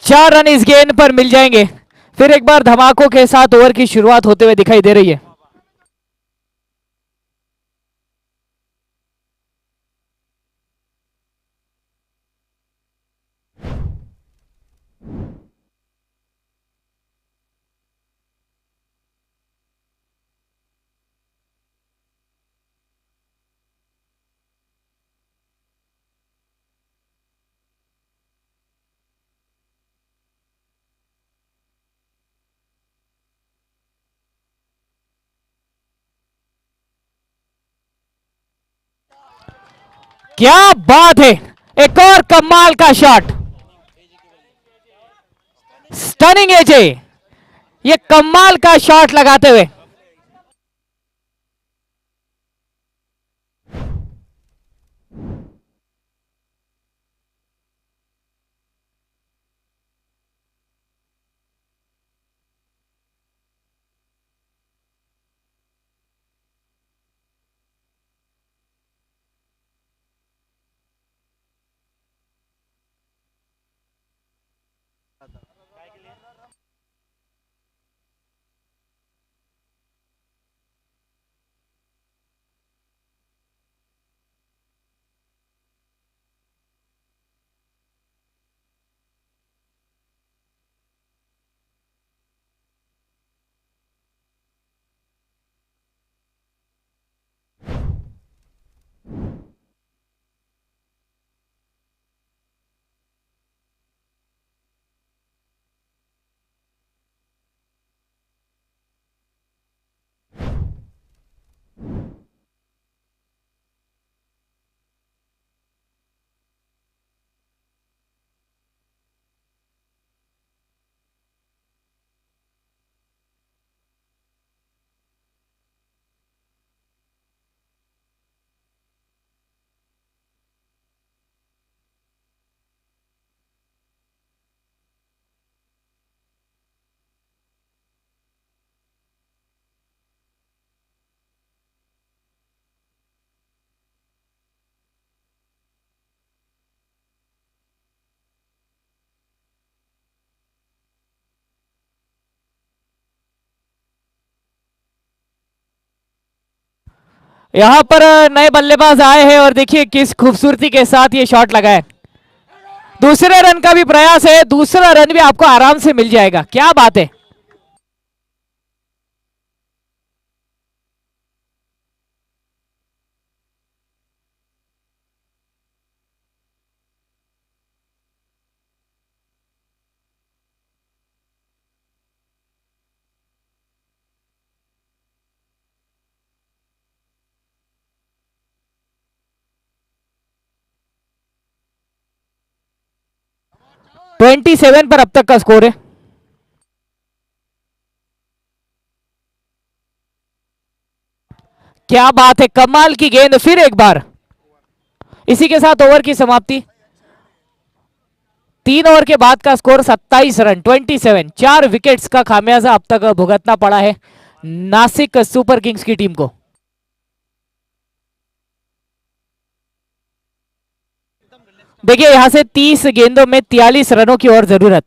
4 रन इस गेंद पर मिल जाएंगे। फिर एक बार धमाकों के साथ ओवर की शुरुआत होते हुए दिखाई दे रही है। क्या बात है, एक और कमाल का शॉट, स्टनिंग एजे, ये कमाल का शॉट लगाते हुए। यहां पर नए बल्लेबाज आए हैं और देखिए किस खूबसूरती के साथ ये शॉट लगा है। दूसरे रन का भी प्रयास है, दूसरा रन भी आपको आराम से मिल जाएगा। क्या बात है, ट्वेंटी सेवन पर अब तक का स्कोर है। क्या बात है, कमाल की गेंद फिर एक बार। इसी के साथ ओवर की समाप्ति। 3 ओवर के बाद का स्कोर 27 रन, 27। 4 विकेट्स का खामियाजा अब तक भुगतना पड़ा है नासिक सुपर किंग्स की टीम को। देखिए यहां से 30 गेंदों में 43 रनों की और जरूरत।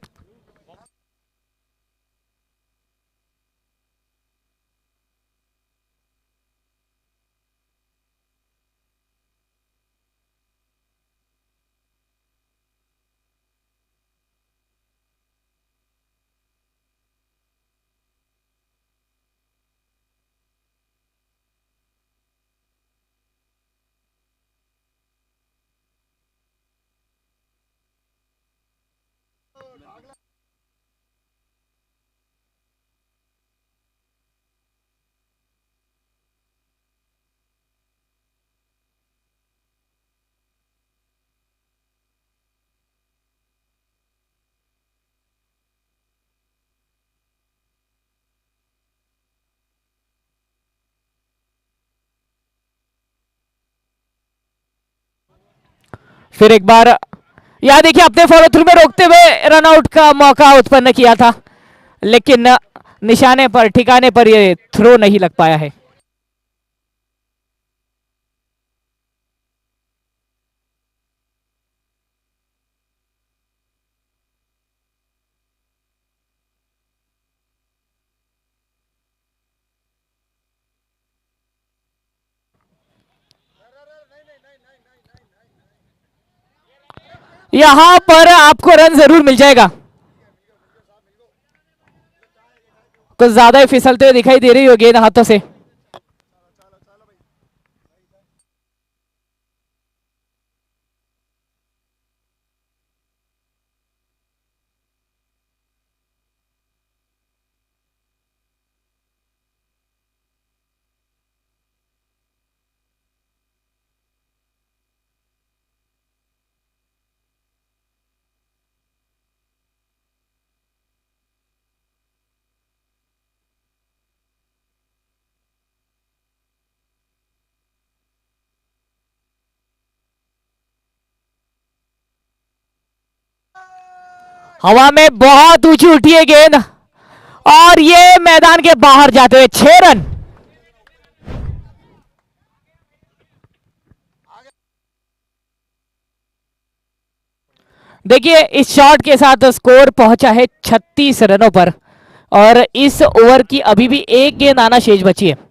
फिर एक बार यहां देखिए अपने फॉलो थ्रू में रोकते हुए रनआउट का मौका उत्पन्न किया था, लेकिन निशाने पर ठिकाने पर यह थ्रो नहीं लग पाया है। यहां पर आपको रन जरूर मिल जाएगा। कुछ ज्यादा ही फिसलते हुए दिखाई दे रही हो गेंद हाथों से। हवा में बहुत ऊंची उठी है गेंद और ये मैदान के बाहर जाते हुए 6 रन। देखिए इस शॉट के साथ स्कोर पहुंचा है 36 रनों पर और इस ओवर की अभी भी एक गेंद आना शेष बची है।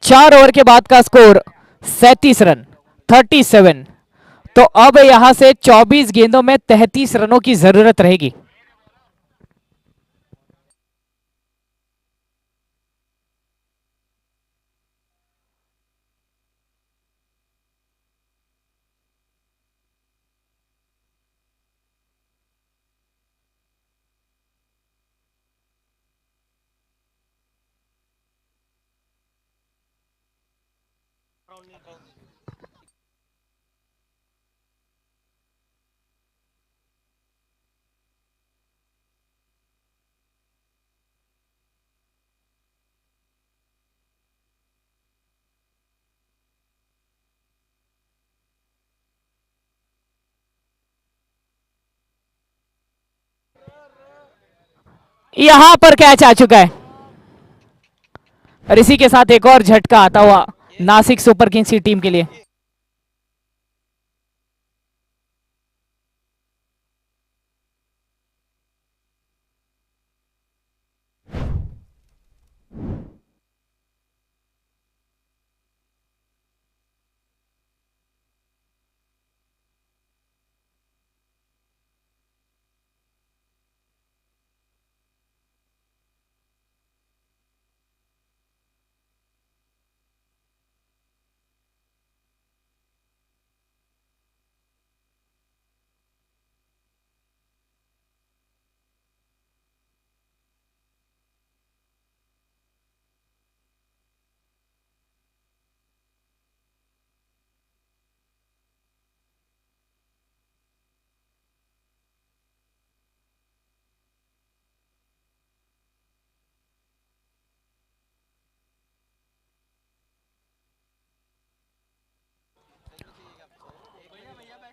चार ओवर के बाद का स्कोर 37 रन, 37। तो अब यहां से 24 गेंदों में 33 रनों की जरूरत रहेगी। यहां पर कैच आ चुका है और इसी के साथ एक और झटका आता हुआ नासिक सुपर किंग्स की टीम के लिए।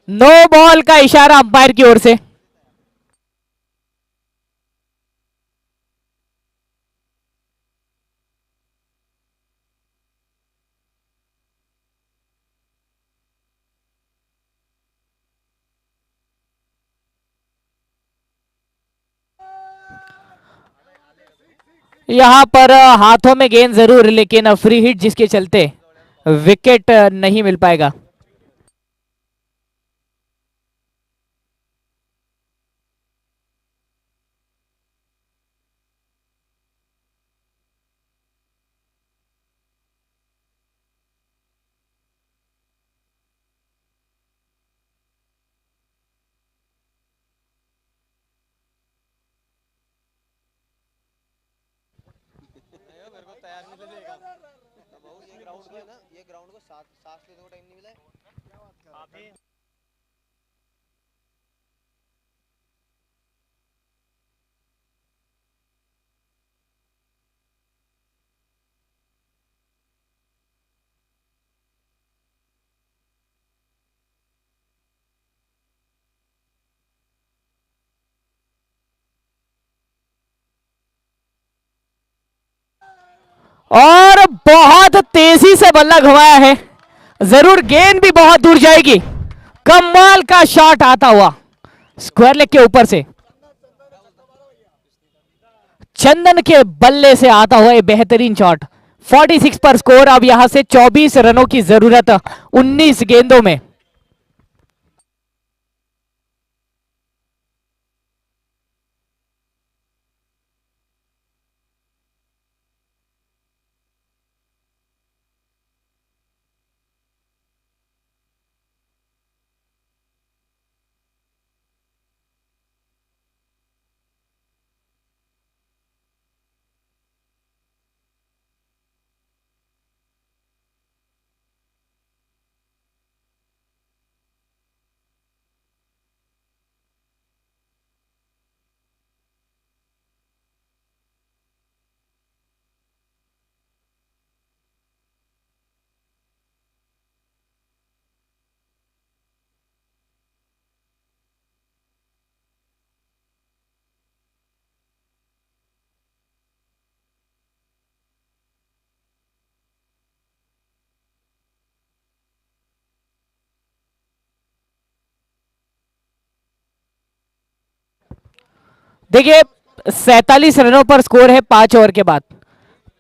नो बॉल का इशारा अंपायर की ओर से। यहां पर हाथों में गेंद जरूर लेकिन फ्री हिट जिसके चलते विकेट नहीं मिल पाएगा। और बहुत तेजी से बल्ला घुमाया है, जरूर गेंद भी बहुत दूर जाएगी। कमाल का शॉट आता हुआ स्क्वायर लेग के ऊपर से, चंदन के बल्ले से आता हुआ ये बेहतरीन शॉट। 46 पर स्कोर। अब यहां से 24 रनों की जरूरत 19 गेंदों में। देखिए 47 रनों पर स्कोर है 5 ओवर के बाद।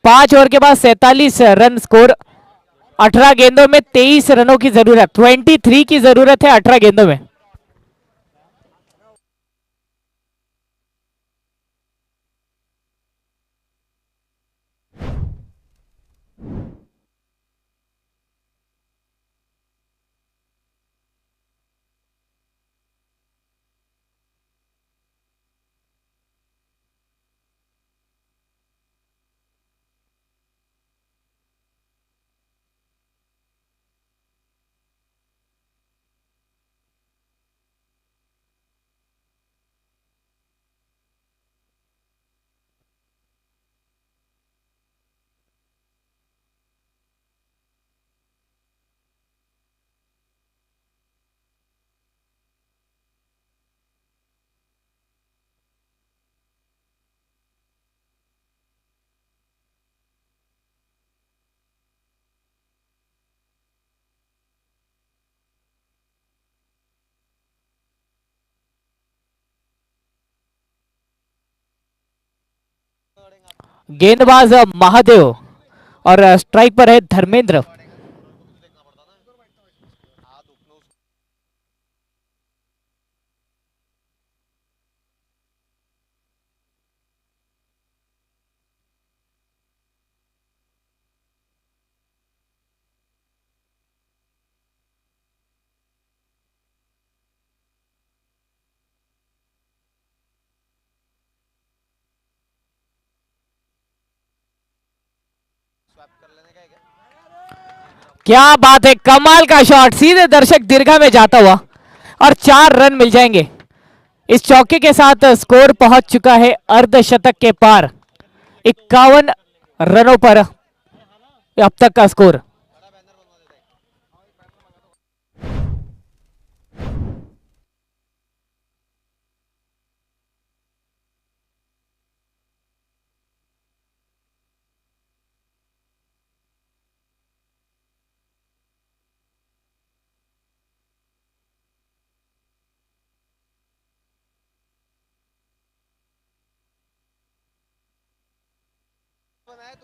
5 ओवर के बाद 47 रन स्कोर। 18 गेंदों में 23 रनों की जरूरत, 23 की जरूरत है 18 गेंदों में। गेंदबाज महादेव और स्ट्राइक पर है धर्मेंद्र। क्या बात है, कमाल का शॉट, सीधे दर्शक दीर्घा में जाता हुआ और 4 रन मिल जाएंगे। इस चौके के साथ स्कोर पहुंच चुका है अर्धशतक के पार। 51 रनों पर अब तक का स्कोर।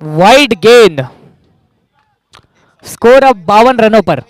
वाइड गेंद, स्कोर अब 52 रनों पर।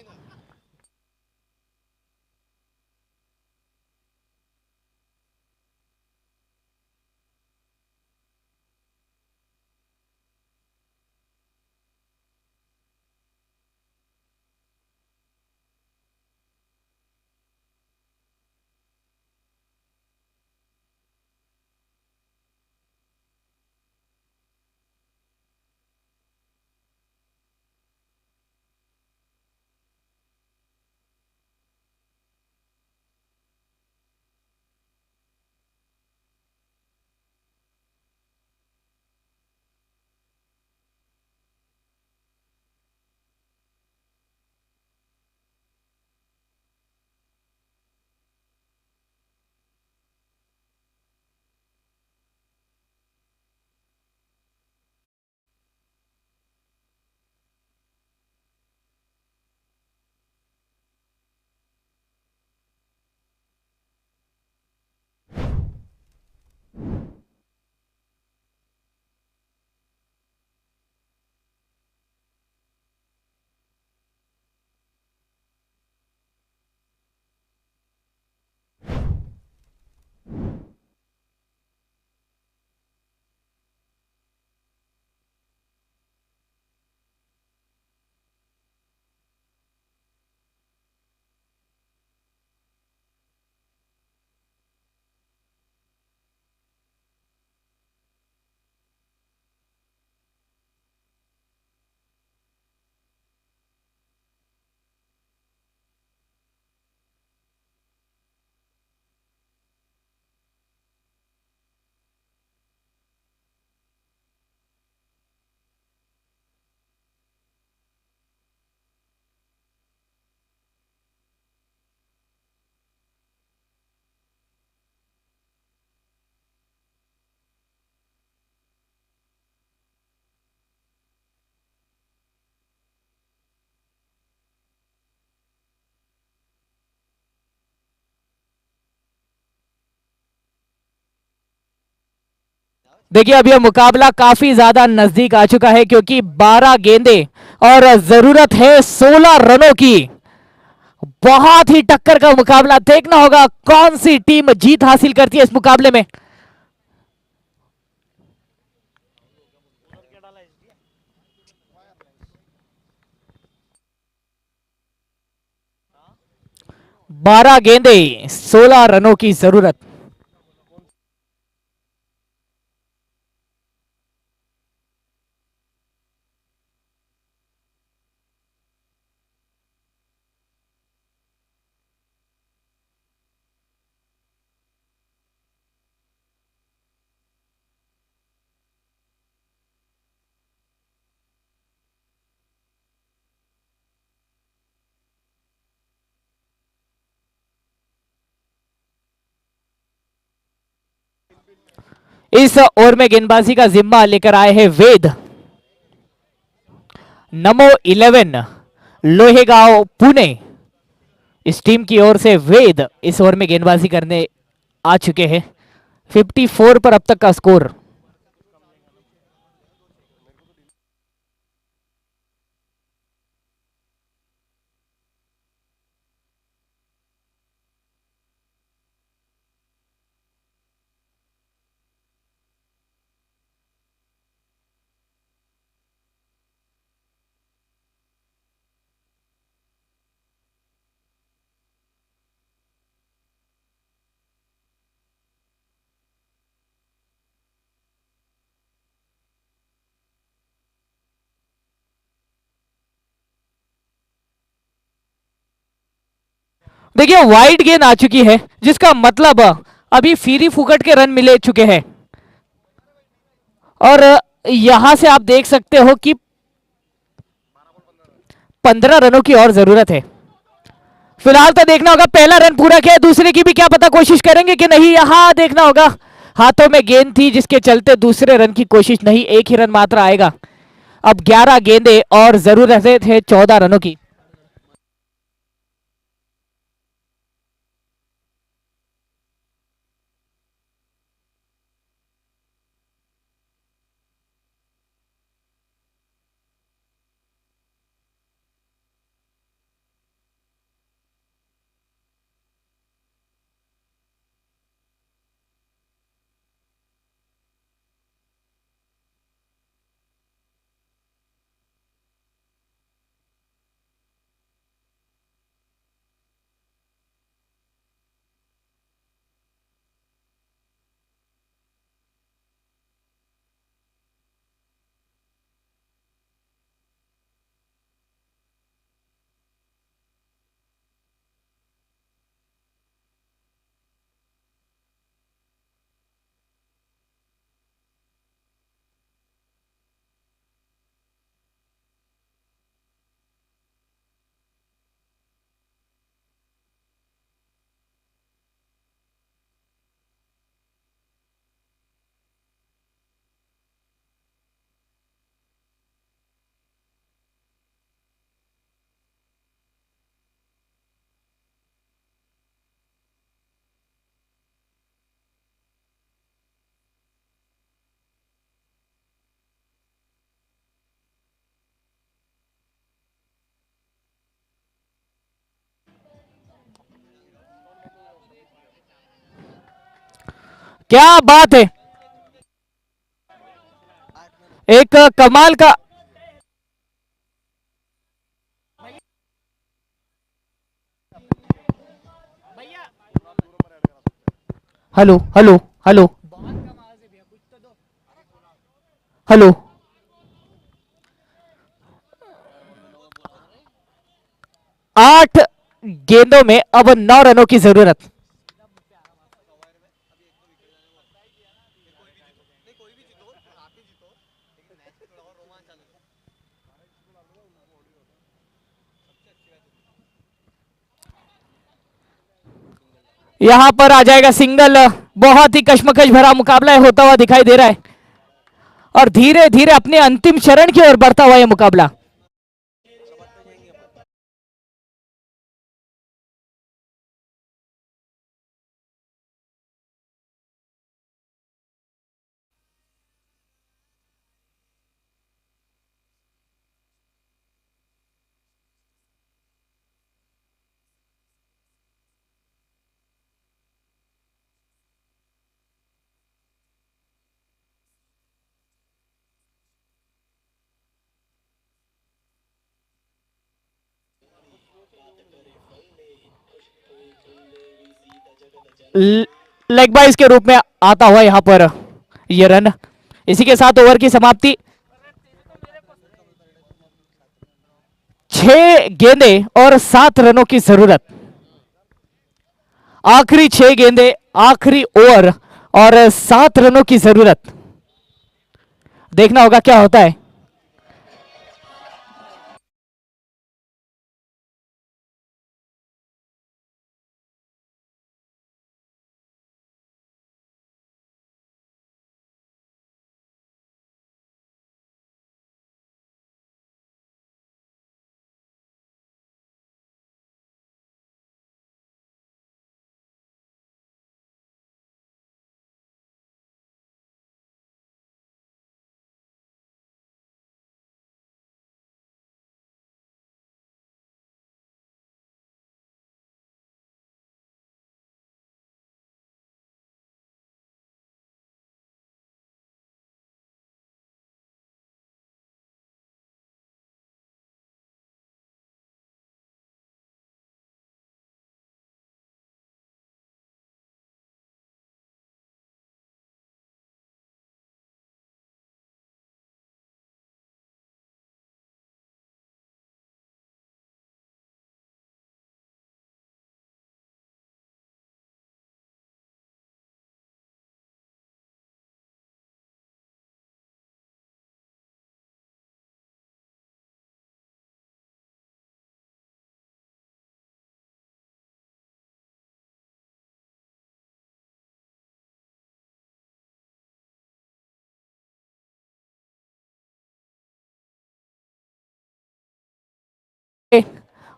देखिए अब यह मुकाबला काफी ज्यादा नजदीक आ चुका है क्योंकि 12 गेंदे और जरूरत है 16 रनों की। बहुत ही टक्कर का मुकाबला, देखना होगा कौन सी टीम जीत हासिल करती है इस मुकाबले में। 12 गेंदे 16 रनों की जरूरत। इस ओवर में गेंदबाजी का जिम्मा लेकर आए हैं वेद। नमो 11 लोहेगांव पुणे, इस टीम की ओर से वेद इस ओवर में गेंदबाजी करने आ चुके हैं। 54 पर अब तक का स्कोर। देखिए वाइड गेंद आ चुकी है जिसका मतलब अभी फ्री फुकट के रन मिले चुके हैं। और यहां से आप देख सकते हो कि 15 रनों की और जरूरत है। फिलहाल तो देखना होगा, पहला रन पूरा किया, दूसरे की भी क्या पता कोशिश करेंगे कि नहीं। यहां देखना होगा हाथों में गेंद थी जिसके चलते दूसरे रन की कोशिश नहीं, एक ही रन मात्र आएगा। अब 11 गेंदे और जरूरत है 14 रनों की। क्या बात है, एक कमाल का। Hello hello hello hello. 8 गेंदों में अब 9 रनों की जरूरत। यहां पर आ जाएगा सिंगल। बहुत ही कश्मकश भरा मुकाबला होता हुआ दिखाई दे रहा है और धीरे धीरे अपने अंतिम चरण की ओर बढ़ता हुआ यह मुकाबला। लेग बाइस के रूप में आता हुआ यहां पर ये रन। इसी के साथ ओवर की समाप्ति। 6 गेंदे और 7 रनों की जरूरत। आखिरी 6 गेंदे, आखिरी ओवर और 7 रनों की जरूरत। देखना होगा क्या होता है।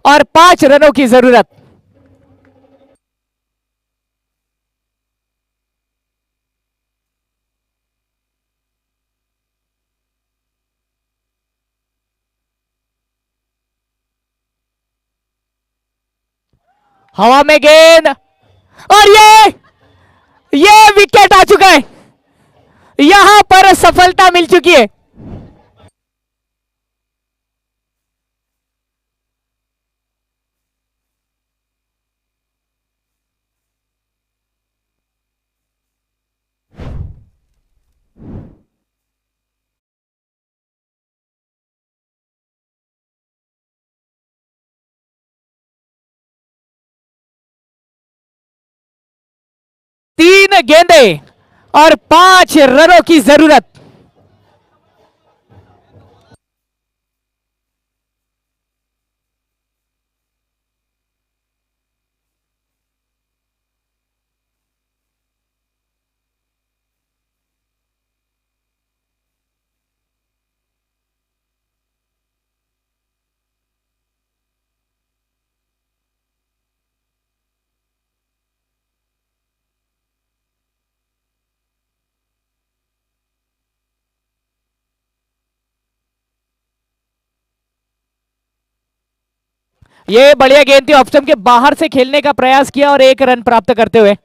और 5 रनों की जरूरत। हवा में गेंद और ये विकेट आ चुका है। यहां पर सफलता मिल चुकी है। तीन गेंदे और 5 रनों की जरूरत। ये बढ़िया गेंद थी, ऑफ स्टंप के बाहर से खेलने का प्रयास किया और 1 रन प्राप्त करते हुए।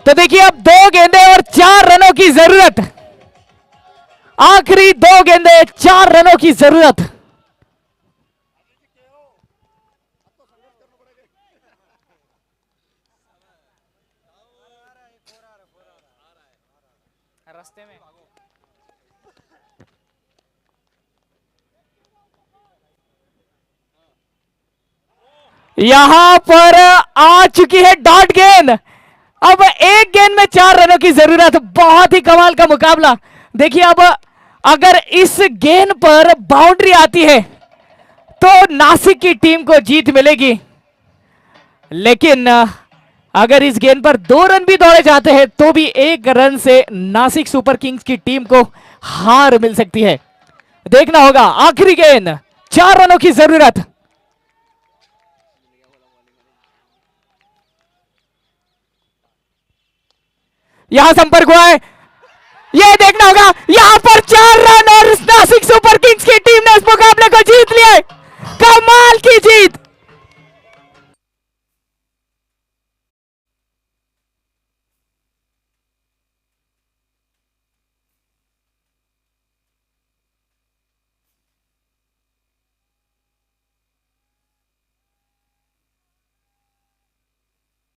तो देखिए अब 2 गेंदे और 4 रनों की जरूरत। आखिरी 2 गेंदे, 4 रनों की जरूरत। रास्ते में यहां पर आ चुकी है डॉट गेंद। अब 1 गेंद में 4 रनों की जरूरत। बहुत ही कमाल का मुकाबला। देखिए अब अगर इस गेंद पर बाउंड्री आती है तो नासिक की टीम को जीत मिलेगी, लेकिन अगर इस गेंद पर 2 रन भी दौड़े जाते हैं तो भी 1 रन से नासिक सुपर किंग्स की टीम को हार मिल सकती है। देखना होगा आखिरी गेंद, 4 रनों की जरूरत। यहां संपर्क हुआ है, यह देखना होगा। यहां पर 4 रन और नासिक सुपर किंग्स की टीम ने इस मुकाबले को जीत लिया।